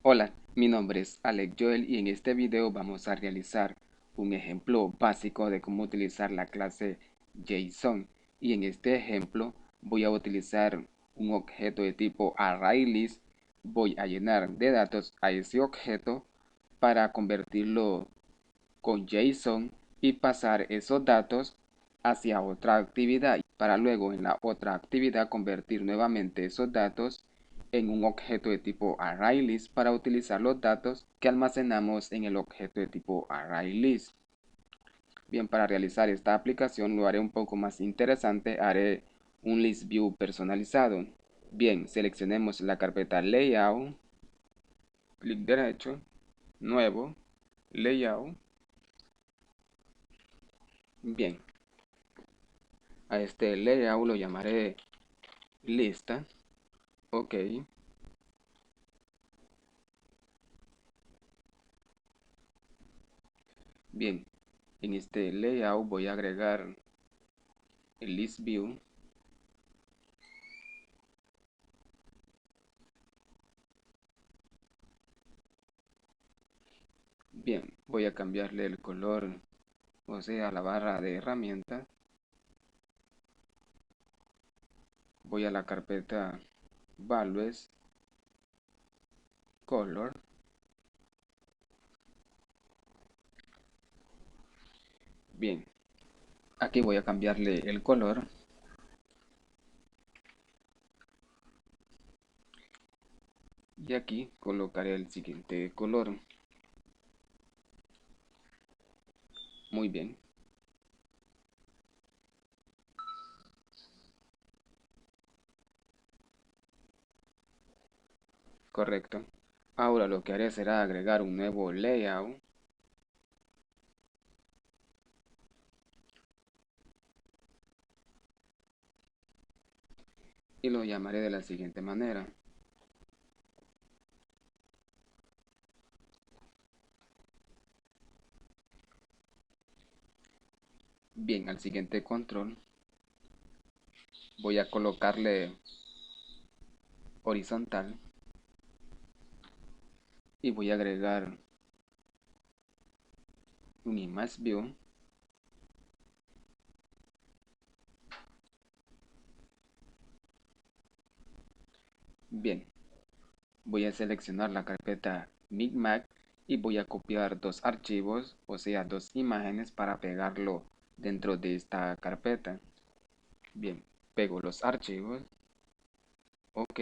Hola, mi nombre es Alex Joel y en este video vamos a realizar un ejemplo básico de cómo utilizar la clase JSON. Y en este ejemplo voy a utilizar un objeto de tipo ArrayList. Voy a llenar de datos a ese objeto para convertirlo con JSON y pasar esos datos hacia otra actividad para luego en la otra actividad convertir nuevamente esos datos en un objeto de tipo ArrayList para utilizar los datos que almacenamos en el objeto de tipo ArrayList. Bien, para realizar esta aplicación lo haré un poco más interesante, haré un list view personalizado. Bien, seleccionemos la carpeta Layout, clic derecho, Nuevo, Layout. Bien, a este layout lo llamaré lista. Ok. Bien, en este layout voy a agregar el list view. Bien, voy a cambiarle el color, o sea, la barra de herramientas. Voy a la carpeta Values, Color. Bien, aquí voy a cambiarle el color y aquí colocaré el siguiente color. Muy bien, correcto. Ahora lo que haré será agregar un nuevo layout y lo llamaré de la siguiente manera. Bien, al siguiente control voy a colocarle horizontal y voy a agregar un image view. Bien, voy a seleccionar la carpeta Micmac y voy a copiar dos archivos, o sea, dos imágenes para pegarlo dentro de esta carpeta. Bien, pego los archivos. Ok,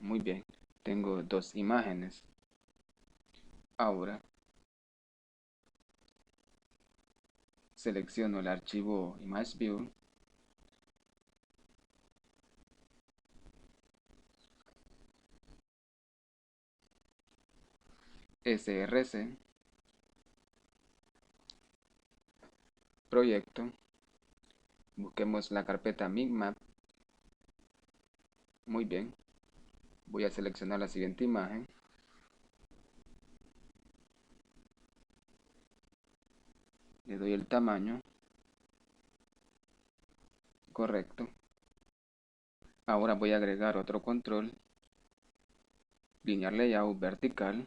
muy bien. Tengo dos imágenes. Ahora selecciono el archivo ImageView, src, proyecto. Busquemos la carpeta Micmap. Muy bien. Voy a seleccionar la siguiente imagen. Le doy el tamaño. Correcto. Ahora voy a agregar otro control. Linear Layout vertical.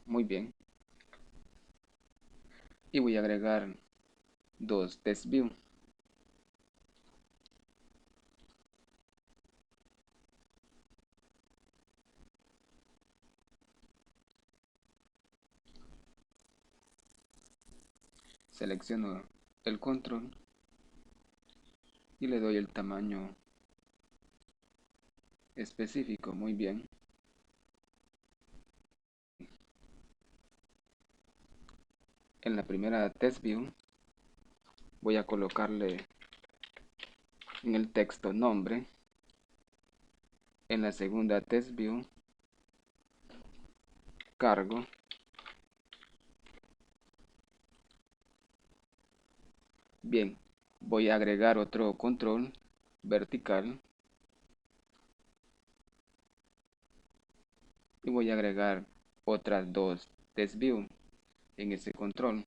Muy bien. Y voy a agregar dos Test View. Selecciono el control y le doy el tamaño específico. Muy bien. En la primera Test View voy a colocarle en el texto nombre. En la segunda Test View, cargo. Bien, voy a agregar otro control vertical y voy a agregar otras dos Test View en ese control.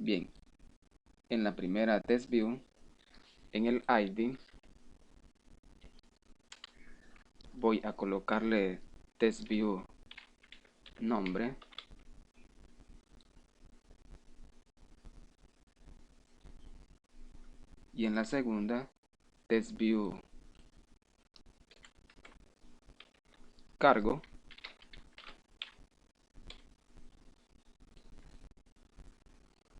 Bien, en la primera test view, en el ID, voy a colocarle test view nombre. Y en la segunda, test view cargo.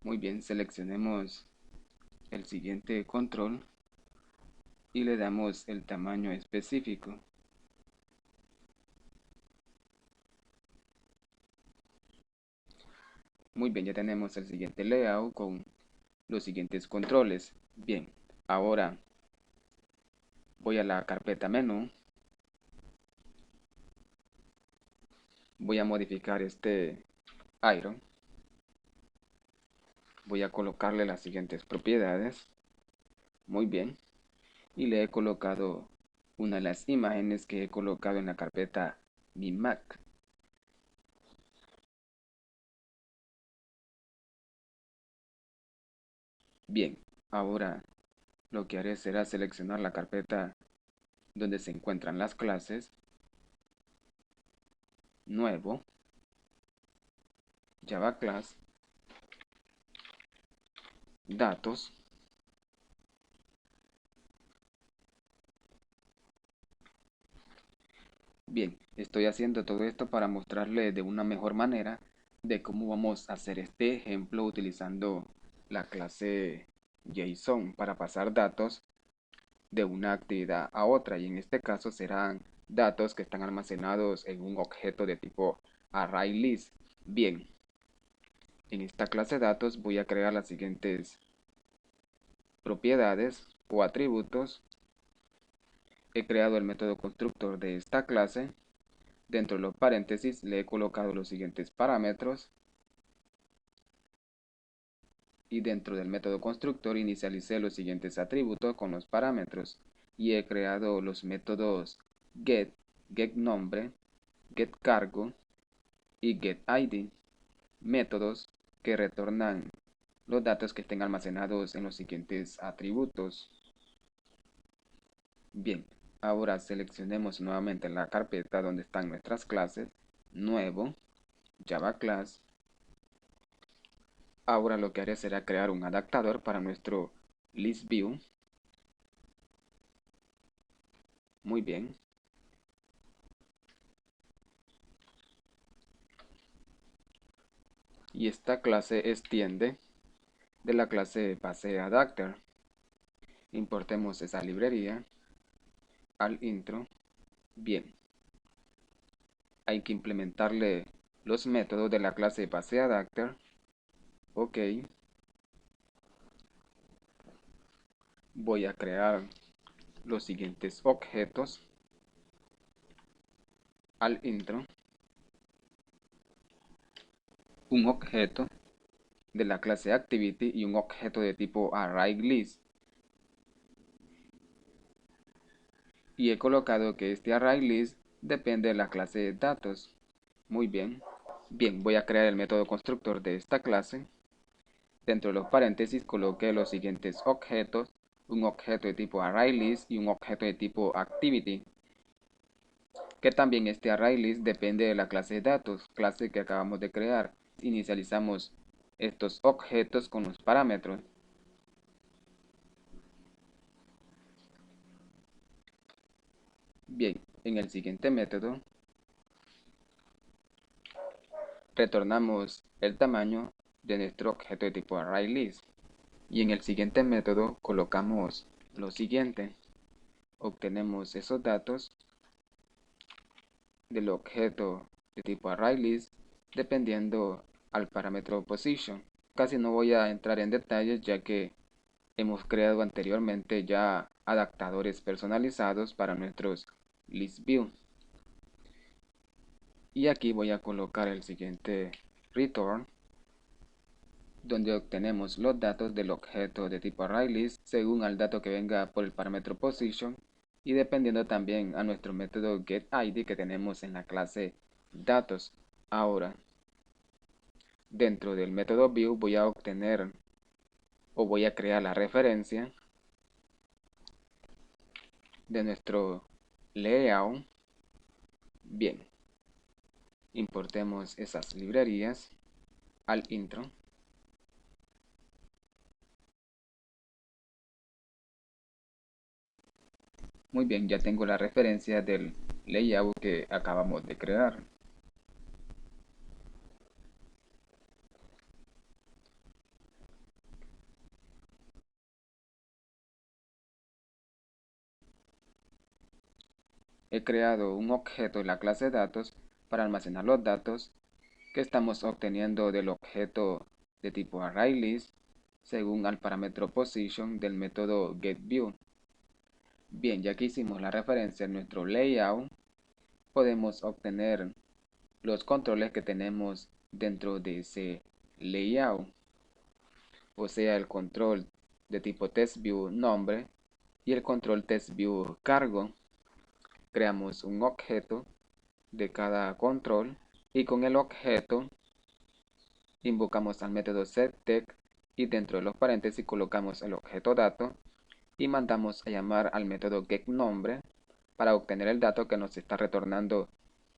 Muy bien, seleccionemos el siguiente control y le damos el tamaño específico. Muy bien, ya tenemos el siguiente layout con los siguientes controles. Bien, ahora voy a la carpeta menú. Voy a modificar este iron. Voy a colocarle las siguientes propiedades. Muy bien. Y le he colocado una de las imágenes que he colocado en la carpeta Mi Mac. Bien, ahora lo que haré será seleccionar la carpeta donde se encuentran las clases, nuevo, Java Class, datos. Bien, estoy haciendo todo esto para mostrarle de una mejor manera de cómo vamos a hacer este ejemplo utilizando la clase JSON para pasar datos de una actividad a otra, y en este caso serán datos que están almacenados en un objeto de tipo ArrayList. Bien, en esta clase de datos voy a crear las siguientes propiedades o atributos. He creado el método constructor de esta clase. Dentro de los paréntesis le he colocado los siguientes parámetros. Y dentro del método constructor inicialicé los siguientes atributos con los parámetros. Y he creado los métodos get, getNombre, getCargo y getID. Métodos que retornan los datos que estén almacenados en los siguientes atributos. Bien, ahora seleccionemos nuevamente la carpeta donde están nuestras clases, nuevo, Java Class. Ahora lo que haré será crear un adaptador para nuestro list view. Muy bien. Y esta clase extiende de la clase base adapter. Importemos esa librería al intro. Bien. Hay que implementarle los métodos de la clase base adapter. Ok. Voy a crear los siguientes objetos al intro. Un objeto de la clase activity y un objeto de tipo ArrayList. Y he colocado que este ArrayList depende de la clase de datos. Muy bien. Bien, voy a crear el método constructor de esta clase. Dentro de los paréntesis coloqué los siguientes objetos, un objeto de tipo ArrayList y un objeto de tipo Activity. Que también este ArrayList depende de la clase de datos, clase que acabamos de crear. Inicializamos estos objetos con los parámetros. Bien, en el siguiente método retornamos el tamaño de nuestro objeto de tipo ArrayList. Y en el siguiente método colocamos lo siguiente. Obtenemos esos datos del objeto de tipo ArrayList dependiendo al parámetro position. Casi no voy a entrar en detalles ya que hemos creado anteriormente ya adaptadores personalizados para nuestros list view. Y aquí voy a colocar el siguiente return, donde obtenemos los datos del objeto de tipo ArrayList según al dato que venga por el parámetro position y dependiendo también a nuestro método getID que tenemos en la clase datos. Ahora Dentro del método view voy a obtener o voy a crear la referencia de nuestro layout. Bien, importemos esas librerías al intro. Muy bien, ya tengo la referencia del layout que acabamos de crear. He creado un objeto en la clase datos para almacenar los datos que estamos obteniendo del objeto de tipo ArrayList según al parámetro position del método getView. Bien, ya que hicimos la referencia en nuestro layout, podemos obtener los controles que tenemos dentro de ese layout, o sea, el control de tipo TextView nombre y el control TextView cargo. Creamos un objeto de cada control y con el objeto invocamos al método setText y dentro de los paréntesis colocamos el objeto dato y mandamos a llamar al método getNombre para obtener el dato que nos está retornando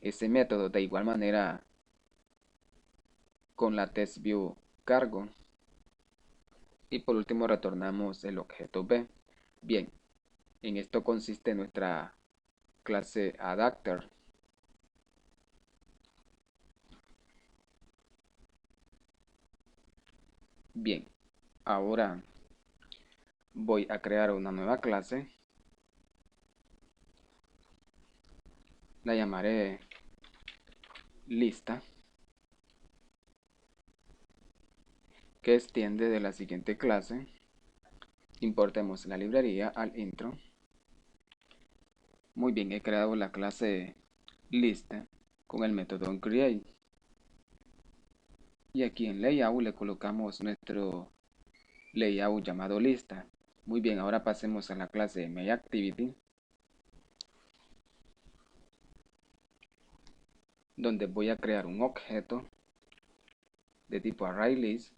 ese método. De igual manera con la TextView cargo y por último retornamos el objeto B. Bien, en esto consiste nuestra clase adapter. Bien, ahora voy a crear una nueva clase. La llamaré lista, que extiende de la siguiente clase. Importemos la librería al intro. Muy bien, he creado la clase lista con el método create. Y aquí en layout le colocamos nuestro layout llamado lista. Muy bien, ahora pasemos a la clase MyActivity, donde voy a crear un objeto de tipo ArrayList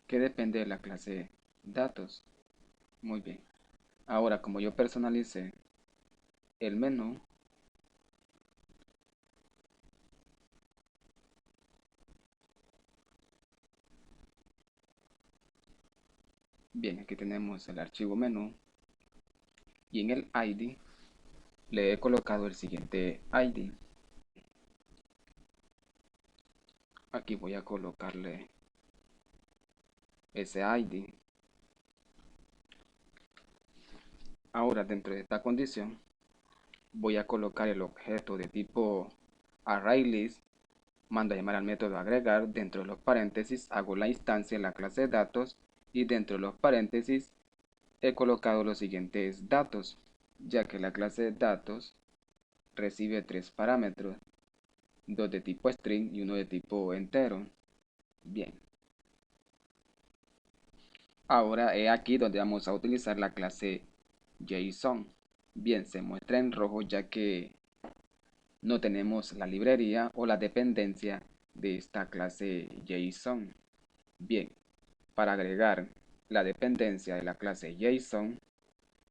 que depende de la clase datos. Muy bien, ahora como yo personalicé el menú, bien, aquí tenemos el archivo menú y en el ID le he colocado el siguiente ID. Aquí voy a colocarle ese ID. Ahora dentro de esta condición voy a colocar el objeto de tipo ArrayList, mando a llamar al método agregar, dentro de los paréntesis hago la instancia en la clase de datos y dentro de los paréntesis he colocado los siguientes datos, ya que la clase de datos recibe tres parámetros, dos de tipo string y uno de tipo entero. Bien, ahora he aquí donde vamos a utilizar la clase JSON. Bien, se muestra en rojo ya que no tenemos la librería o la dependencia de esta clase JSON. Bien, para agregar la dependencia de la clase JSON,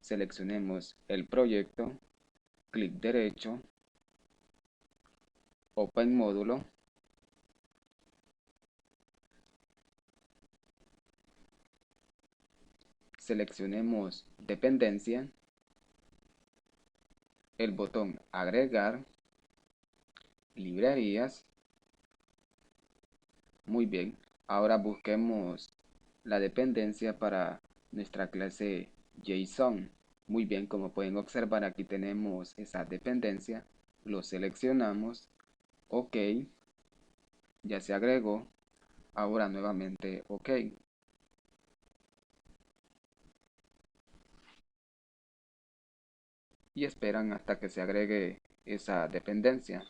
seleccionemos el proyecto, clic derecho, Open Módulo, seleccionemos dependencia, el botón agregar, librerías. Muy bien, ahora busquemos la dependencia para nuestra clase JSON. Muy bien, como pueden observar aquí tenemos esa dependencia, lo seleccionamos, OK, ya se agregó, ahora nuevamente OK. Y esperan hasta que se agregue esa dependencia.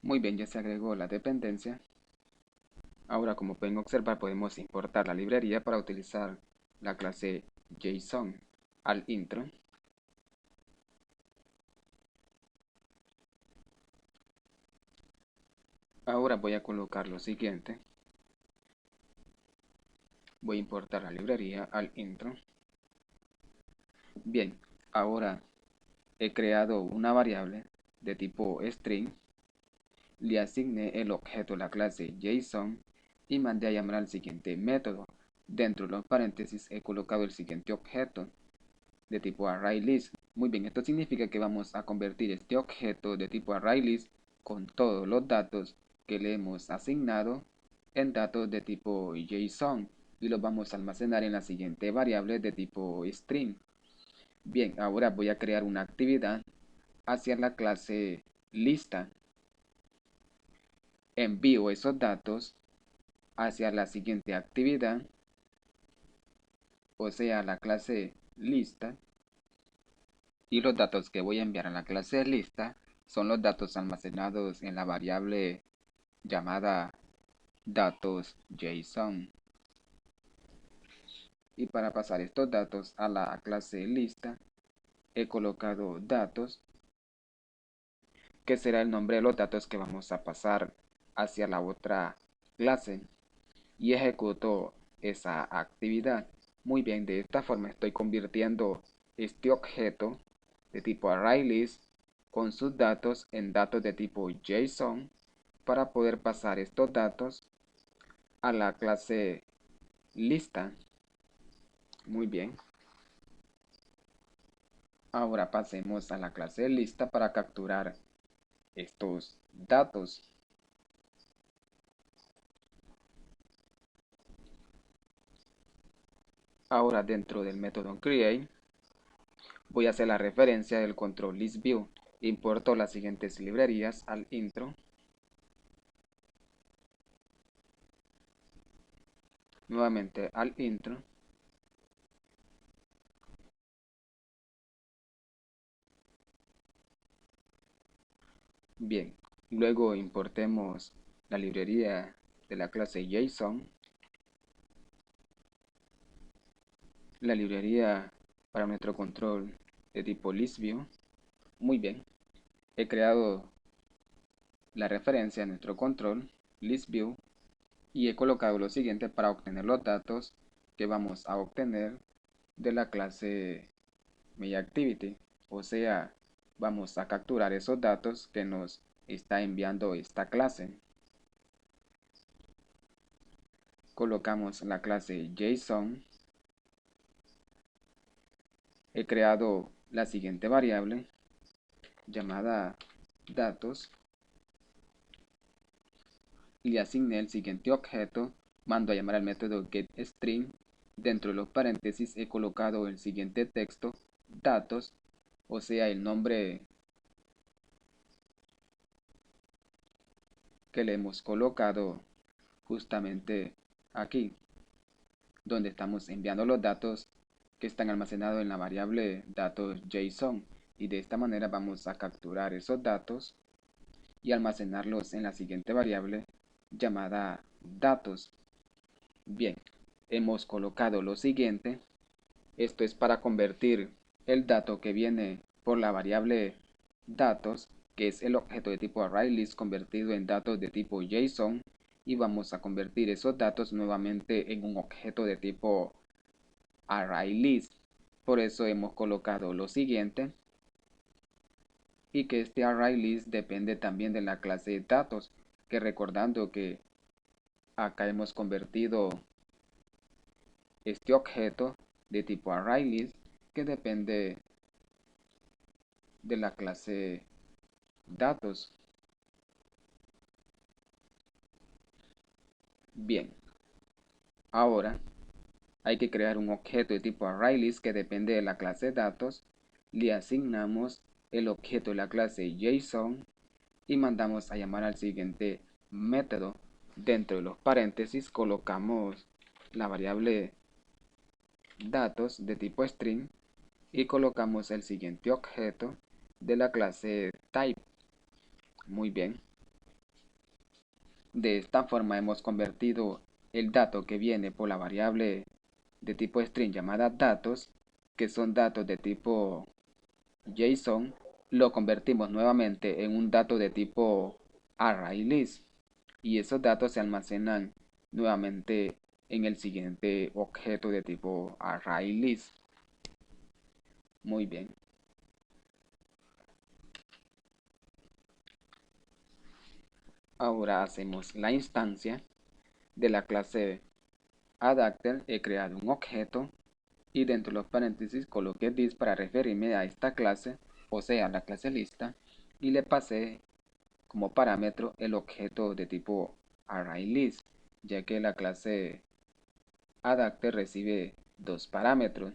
Muy bien, ya se agregó la dependencia. Ahora, como pueden observar, podemos importar la librería para utilizar la clase JSON al intro. Ahora voy a colocar lo siguiente. Voy a importar la librería al intro. Bien, ahora he creado una variable de tipo string, le asigné el objeto a la clase JSON y mandé a llamar al siguiente método. Dentro de los paréntesis he colocado el siguiente objeto de tipo ArrayList. Muy bien, esto significa que vamos a convertir este objeto de tipo ArrayList con todos los datos que le hemos asignado en datos de tipo JSON y los vamos a almacenar en la siguiente variable de tipo string. Bien, ahora voy a crear una actividad hacia la clase lista. Envío esos datos hacia la siguiente actividad, o sea, la clase lista, y los datos que voy a enviar a la clase lista son los datos almacenados en la variable llamada datos JSON. Y para pasar estos datos a la clase lista, he colocado datos, que será el nombre de los datos que vamos a pasar hacia la otra clase, y ejecuto esa actividad. Muy bien, de esta forma estoy convirtiendo este objeto de tipo ArrayList con sus datos en datos de tipo JSON para poder pasar estos datos a la clase lista. Muy bien. Ahora pasemos a la clase lista para capturar estos datos. Ahora dentro del método create voy a hacer la referencia del control listView. Importo las siguientes librerías al intro. Nuevamente al intro. Bien, luego importemos la librería de la clase JSON, la librería para nuestro control de tipo listView. Muy bien, he creado la referencia a nuestro control listView y he colocado lo siguiente para obtener los datos que vamos a obtener de la clase MyActivity. O sea, vamos a capturar esos datos que nos está enviando esta clase. Colocamos la clase JSON. He creado la siguiente variable llamada datos y le asigné el siguiente objeto. Mando a llamar al método getString. Dentro de los paréntesis he colocado el siguiente texto, datos, o sea, el nombre que le hemos colocado justamente aquí, donde estamos enviando los datos que están almacenados en la variable datos JSON. Y de esta manera vamos a capturar esos datos y almacenarlos en la siguiente variable llamada datos. Bien, hemos colocado lo siguiente. Esto es para convertir el dato que viene por la variable datos, que es el objeto de tipo ArrayList convertido en datos de tipo JSON, y vamos a convertir esos datos nuevamente en un objeto de tipo ArrayList. Por eso hemos colocado lo siguiente, y que este ArrayList depende también de la clase datos, que recordando que acá hemos convertido este objeto de tipo ArrayList que depende de la clase datos. Bien, ahora hay que crear un objeto de tipo ArrayList que depende de la clase datos. Le asignamos el objeto de la clase JSON y mandamos a llamar al siguiente método. Dentro de los paréntesis colocamos la variable datos de tipo string y colocamos el siguiente objeto de la clase type. Muy bien. De esta forma hemos convertido el dato que viene por la variable de tipo string llamada datos, que son datos de tipo JSON, lo convertimos nuevamente en un dato de tipo ArrayList. y esos datos se almacenan nuevamente en el siguiente objeto de tipo ArrayList. Muy bien. Ahora hacemos la instancia de la clase Adapter. He creado un objeto y dentro de los paréntesis coloqué this para referirme a esta clase, o sea, la clase lista, y le pasé como parámetro el objeto de tipo ArrayList, ya que la clase Adapter recibe dos parámetros,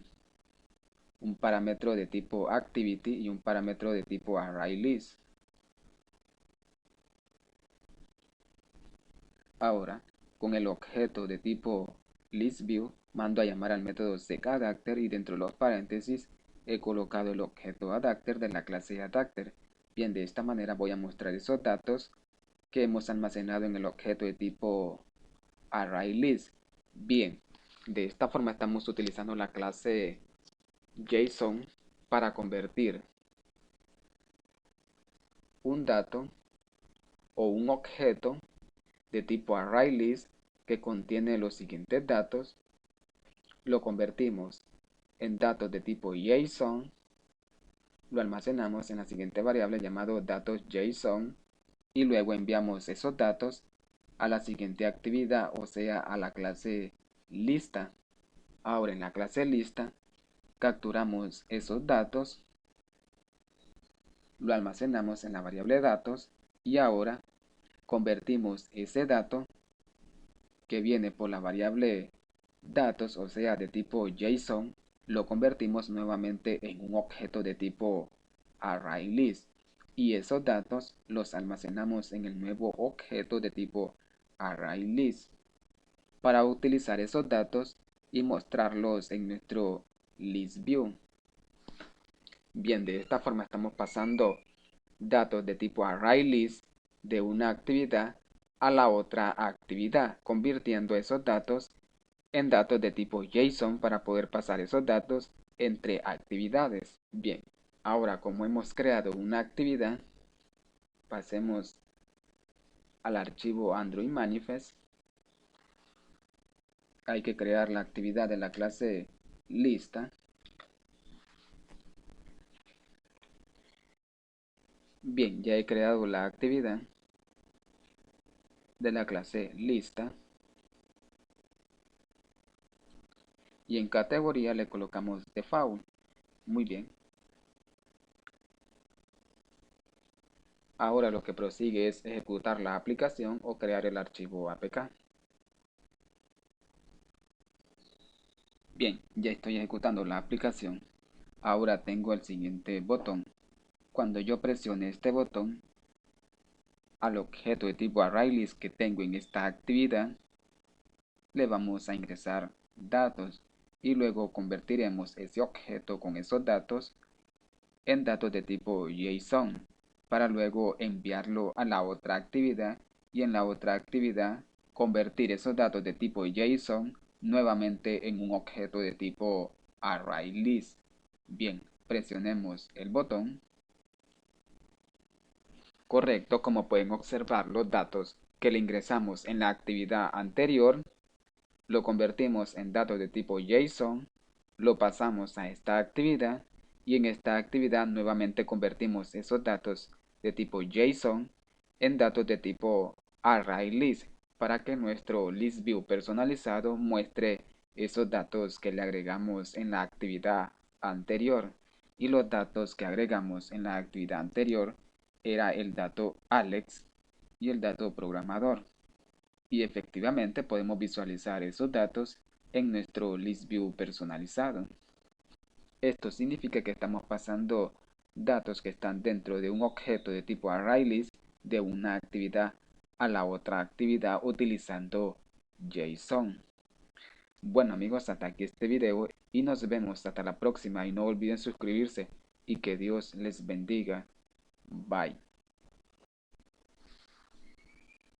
un parámetro de tipo Activity y un parámetro de tipo ArrayList. Ahora, con el objeto de tipo ListView, mando a llamar al método secAdapter y dentro de los paréntesis he colocado el objeto Adapter de la clase Adapter. Bien, de esta manera voy a mostrar esos datos que hemos almacenado en el objeto de tipo ArrayList. Bien, de esta forma estamos utilizando la clase JSON para convertir un dato o un objeto de tipo ArrayList que contiene los siguientes datos, lo convertimos en datos de tipo JSON, lo almacenamos en la siguiente variable llamado datos JSON y luego enviamos esos datos a la siguiente actividad, o sea, a la clase lista. Ahora en la clase lista capturamos esos datos, lo almacenamos en la variable datos y ahora convertimos ese dato que viene por la variable datos, o sea, de tipo JSON, lo convertimos nuevamente en un objeto de tipo ArrayList y esos datos los almacenamos en el nuevo objeto de tipo ArrayList para utilizar esos datos y mostrarlos en nuestro ListView. Bien, de esta forma estamos pasando datos de tipo ArrayList de una actividad a la otra actividad, convirtiendo esos datos en datos de tipo JSON para poder pasar esos datos entre actividades. Bien, ahora como hemos creado una actividad, pasemos al archivo Android Manifest. Hay que crear la actividad de la clase lista. Bien, ya he creado la actividad de la clase lista y en categoría le colocamos default. Muy bien. Ahora lo que prosigue es ejecutar la aplicación o crear el archivo APK. Bien, ya estoy ejecutando la aplicación. Ahora tengo el siguiente botón. Cuando yo presione este botón, al objeto de tipo ArrayList que tengo en esta actividad, le vamos a ingresar datos y luego convertiremos ese objeto con esos datos en datos de tipo JSON para luego enviarlo a la otra actividad y en la otra actividad convertir esos datos de tipo JSON nuevamente en un objeto de tipo ArrayList. Bien, presionemos el botón. Correcto, como pueden observar, los datos que le ingresamos en la actividad anterior lo convertimos en datos de tipo JSON, lo pasamos a esta actividad y en esta actividad nuevamente convertimos esos datos de tipo JSON en datos de tipo ArrayList para que nuestro ListView personalizado muestre esos datos que le agregamos en la actividad anterior. Y los datos que agregamos en la actividad anterior era el dato Alex y el dato programador y efectivamente podemos visualizar esos datos en nuestro ListView personalizado. Esto significa que estamos pasando datos que están dentro de un objeto de tipo ArrayList de una actividad a la otra actividad utilizando JSON. Bueno amigos, hasta aquí este video y nos vemos hasta la próxima y no olviden suscribirse y que Dios les bendiga. Bye.